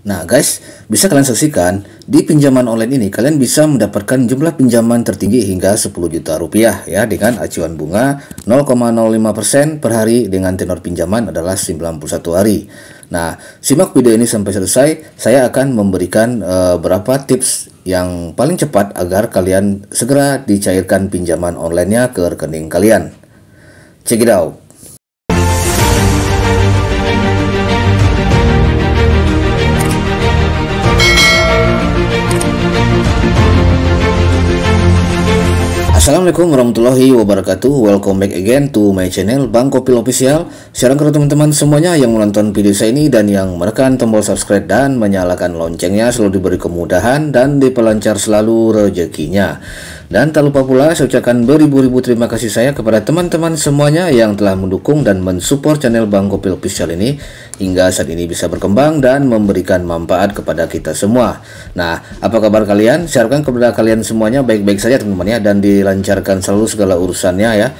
Nah guys, bisa kalian saksikan di pinjaman online ini kalian bisa mendapatkan jumlah pinjaman tertinggi hingga 10 juta rupiah ya, dengan acuan bunga 0,05% per hari dengan tenor pinjaman adalah 91 hari. Nah, simak video ini sampai selesai. Saya akan memberikan beberapa tips yang paling cepat agar kalian segera dicairkan pinjaman online-nya ke rekening kalian. Check it out. Assalamualaikum warahmatullahi wabarakatuh. Welcome back again to my channel Bang Kopil Official. Sekarang ke teman-teman semuanya yang menonton video saya ini dan yang menekan tombol subscribe dan menyalakan loncengnya, selalu diberi kemudahan dan diperlancar selalu rezekinya. Dan tak lupa pula saya ucapkan beribu-ribu terima kasih saya kepada teman-teman semuanya yang telah mendukung dan mensupport channel Bang Kopil Official ini hingga saat ini bisa berkembang dan memberikan manfaat kepada kita semua. Nah, apa kabar kalian? Saya harapkan kepada kalian semuanya baik-baik saja teman-teman ya, dan dilancarkan selalu segala urusannya ya,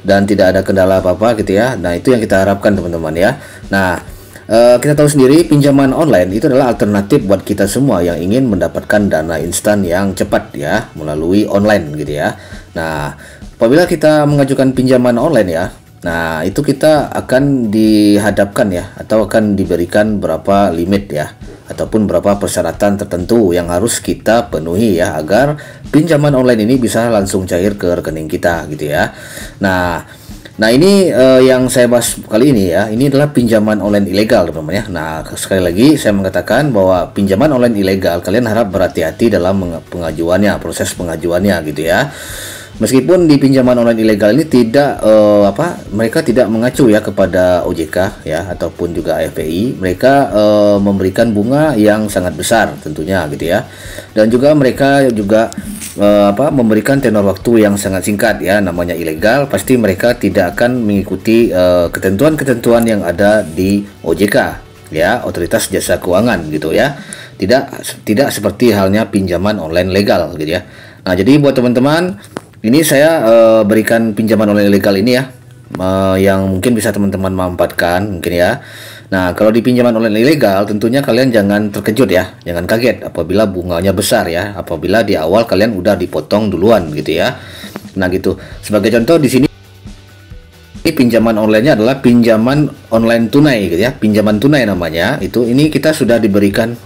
dan tidak ada kendala apa-apa gitu ya. Nah, itu yang kita harapkan teman-teman ya. Nah, kita tahu sendiri pinjaman online itu adalah alternatif buat kita semua yang ingin mendapatkan dana instan yang cepat ya, melalui online gitu ya. Nah, apabila kita mengajukan pinjaman online ya, nah itu kita akan dihadapkan ya, atau akan diberikan berapa limit ya, ataupun berapa persyaratan tertentu yang harus kita penuhi ya, agar pinjaman online ini bisa langsung cair ke rekening kita gitu ya. Nah ini yang saya bahas kali ini ya, ini adalah pinjaman online ilegal teman-teman ya. Nah, sekali lagi saya mengatakan bahwa pinjaman online ilegal kalian harap berhati-hati dalam pengajuannya, proses pengajuannya gitu ya. Meskipun di pinjaman online ilegal ini tidak mereka tidak mengacu ya kepada OJK ya, ataupun juga AFPI. Mereka memberikan bunga yang sangat besar tentunya gitu ya. Dan juga mereka juga memberikan tenor waktu yang sangat singkat ya. Namanya ilegal, pasti mereka tidak akan mengikuti ketentuan-ketentuan yang ada di OJK ya, Otoritas Jasa Keuangan gitu ya. Tidak seperti halnya pinjaman online legal gitu ya. Nah, jadi buat teman-teman, ini saya berikan pinjaman online ilegal ini ya, yang mungkin bisa teman-teman manfaatkan mungkin ya. Nah, kalau di pinjaman online ilegal tentunya kalian jangan terkejut ya, jangan kaget apabila bunganya besar ya, apabila di awal kalian udah dipotong duluan gitu ya. Nah gitu. Sebagai contoh di sini pinjaman online-nya adalah pinjaman online tunai gitu ya, pinjaman tunai namanya. Ini kita sudah diberikan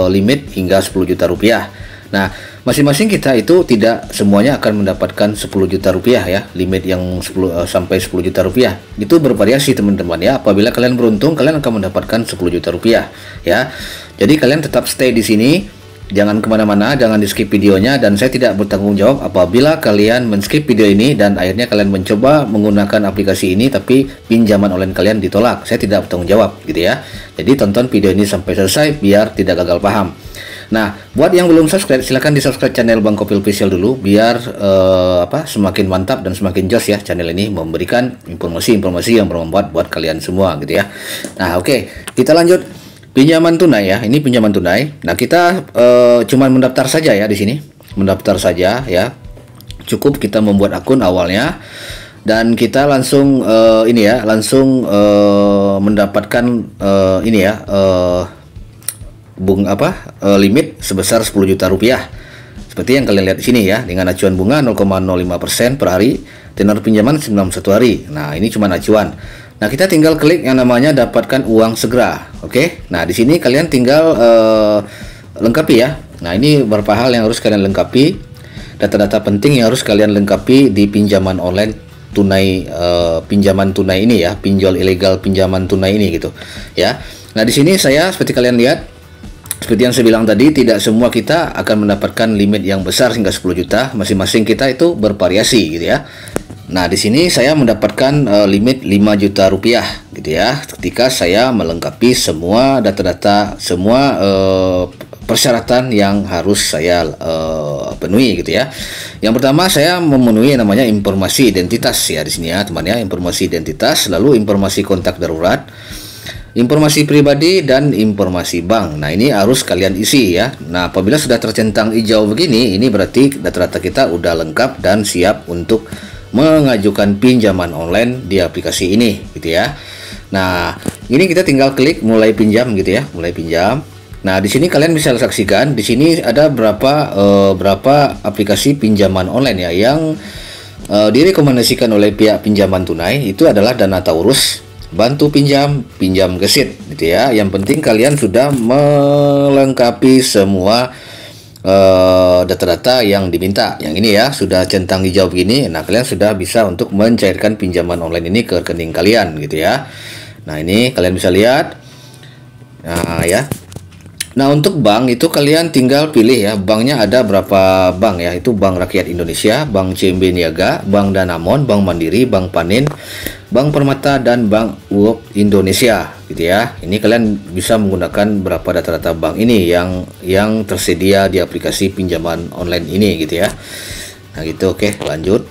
limit hingga 10 juta rupiah. Nah, masing-masing kita itu tidak semuanya akan mendapatkan 10 juta rupiah ya, limit yang 10 sampai 10 juta rupiah. Itu bervariasi teman-teman ya. Apabila kalian beruntung, kalian akan mendapatkan 10 juta rupiah ya. Jadi kalian tetap stay di sini, jangan kemana-mana, jangan di skip videonya. Dan saya tidak bertanggung jawab apabila kalian men-skip video ini dan akhirnya kalian mencoba menggunakan aplikasi ini tapi pinjaman online kalian ditolak. Saya tidak bertanggung jawab gitu ya. Jadi tonton video ini sampai selesai biar tidak gagal paham. Nah, buat yang belum subscribe, silahkan di subscribe channel Bang Kopil Official dulu biar semakin mantap dan semakin jos ya channel ini memberikan informasi-informasi yang bermanfaat buat kalian semua gitu ya. Nah, oke, kita lanjut pinjaman tunai ya. Ini pinjaman tunai. Nah, kita cuma mendaftar saja ya di sini, mendaftar saja ya. Cukup kita membuat akun awalnya dan kita langsung mendapatkan limit sebesar 10 juta rupiah. Seperti yang kalian lihat di sini ya, dengan acuan bunga 0,05% per hari, tenor pinjaman 91 hari. Nah, ini cuma acuan. Nah, kita tinggal klik yang namanya dapatkan uang segera. Oke. Nah, di sini kalian tinggal lengkapi ya. Nah, ini beberapa hal yang harus kalian lengkapi. Data-data penting yang harus kalian lengkapi di pinjaman online tunai, pinjaman tunai ini ya, pinjol ilegal pinjaman tunai ini gitu ya. Nah, di sini saya seperti kalian lihat, seperti yang saya bilang tadi, tidak semua kita akan mendapatkan limit yang besar hingga 10 juta. Masing-masing kita itu bervariasi gitu ya. Nah, di sini saya mendapatkan limit 5 juta rupiah gitu ya, ketika saya melengkapi semua data-data, semua persyaratan yang harus saya penuhi gitu ya. Yang pertama, saya memenuhi yang namanya informasi identitas ya di sini ya, teman ya, informasi identitas, lalu informasi kontak darurat, informasi pribadi, dan informasi bank. Nah, ini harus kalian isi ya. Nah, apabila sudah tercentang hijau begini, ini berarti data-data kita udah lengkap dan siap untuk mengajukan pinjaman online di aplikasi ini gitu ya. Nah, ini kita tinggal klik mulai pinjam gitu ya, mulai pinjam. Nah, di sini kalian bisa saksikan, di sini ada berapa aplikasi pinjaman online ya yang direkomendasikan oleh pihak pinjaman tunai. Itu adalah Dana Taurus, Bantu Pinjam, Pinjam Gesit gitu ya. Yang penting kalian sudah melengkapi semua data-data yang diminta. Yang ini ya, sudah centang hijau begini. Nah, kalian sudah bisa untuk mencairkan pinjaman online ini ke rekening kalian gitu ya. Nah, ini kalian bisa lihat. Nah, ya. Nah, untuk bank itu kalian tinggal pilih ya. Banknya ada berapa bank ya. Itu Bank Rakyat Indonesia, Bank CMB Niaga, Bank Danamon, Bank Mandiri, Bank Panin, Bank Permata, dan Bank UOB Indonesia gitu ya. Ini kalian bisa menggunakan berapa data-data bank ini yang tersedia di aplikasi pinjaman online ini gitu ya. Nah, gitu. Oke, lanjut.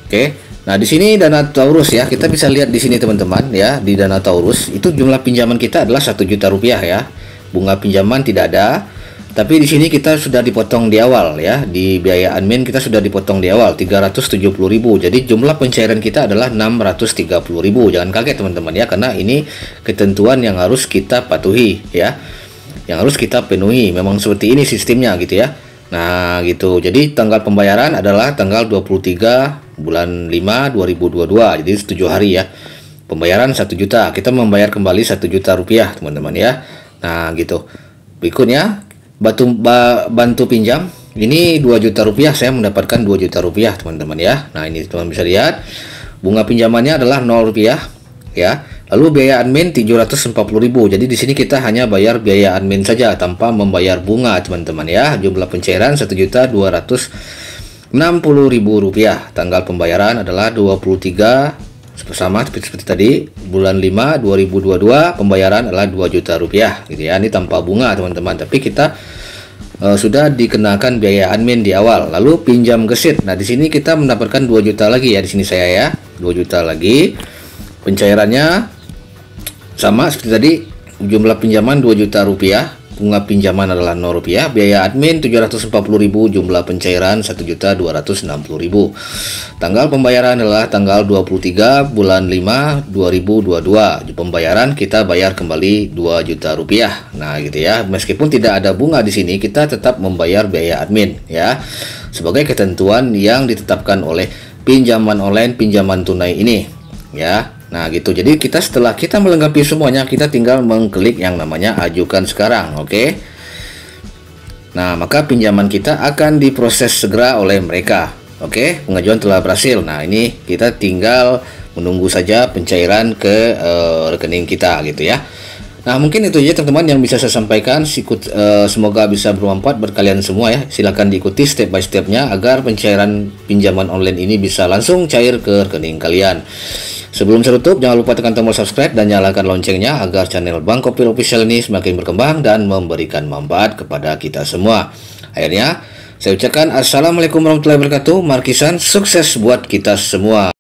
Oke. Nah, di sini Dana Taurus ya, kita bisa lihat di sini teman-teman ya, di Dana Taurus itu jumlah pinjaman kita adalah 1 juta rupiah ya. Bunga pinjaman tidak ada, tapi di sini kita sudah dipotong di awal ya, di biaya admin kita sudah dipotong di awal 370.000. Jadi jumlah pencairan kita adalah 630.000. Jangan kaget teman-teman ya, karena ini ketentuan yang harus kita patuhi ya, yang harus kita penuhi. Memang seperti ini sistemnya gitu ya. Nah, gitu. Jadi tanggal pembayaran adalah tanggal 23 bulan 5 2022. Jadi 7 hari ya. Pembayaran 1 juta. Kita membayar kembali 1 juta rupiah, teman-teman ya. Nah, gitu. Berikutnya bantu pinjam. Ini 2 juta rupiah, saya mendapatkan 2 juta rupiah, teman-teman ya. Nah, ini teman bisa lihat. Bunga pinjamannya adalah 0 rupiah ya. Lalu biaya admin 740.000. Jadi di sini kita hanya bayar biaya admin saja tanpa membayar bunga, teman-teman ya. Jumlah pencairan 1.260.000 rupiah. Tanggal pembayaran adalah 23 sama seperti tadi, bulan 5 2022. Pembayaran adalah 2 juta rupiah gitu ya. Ini tanpa bunga, teman-teman. Tapi kita sudah dikenakan biaya admin di awal. Lalu pinjam gesit. Nah, di sini kita mendapatkan 2 juta lagi ya, di sini saya ya. 2 juta lagi. Pencairannya sama seperti tadi, jumlah pinjaman 2 juta rupiah, bunga pinjaman adalah 0 rupiah, biaya admin 740.000, jumlah pencairan 1.260.000. Tanggal pembayaran adalah tanggal 23 bulan 5 2022. Di pembayaran kita bayar kembali 2 juta rupiah. Nah, gitu ya. Meskipun tidak ada bunga di sini, kita tetap membayar biaya admin ya. Sebagai ketentuan yang ditetapkan oleh pinjaman online, pinjaman tunai ini ya. Nah, gitu. Jadi setelah kita melengkapi semuanya, kita tinggal mengklik yang namanya ajukan sekarang. Oke. Nah, maka pinjaman kita akan diproses segera oleh mereka. Oke, pengajuan telah berhasil. Nah, ini kita tinggal menunggu saja pencairan ke rekening kita gitu ya. Nah, mungkin itu aja teman-teman yang bisa saya sampaikan. Semoga bisa bermanfaat buat kalian semua ya. Silahkan diikuti step by stepnya agar pencairan pinjaman online ini bisa langsung cair ke rekening kalian. Sebelum saya tutup, jangan lupa tekan tombol subscribe dan nyalakan loncengnya agar channel Bang Kopil Official ini semakin berkembang dan memberikan manfaat kepada kita semua. Akhirnya, saya ucapkan Assalamualaikum warahmatullahi wabarakatuh. Markisan, sukses buat kita semua.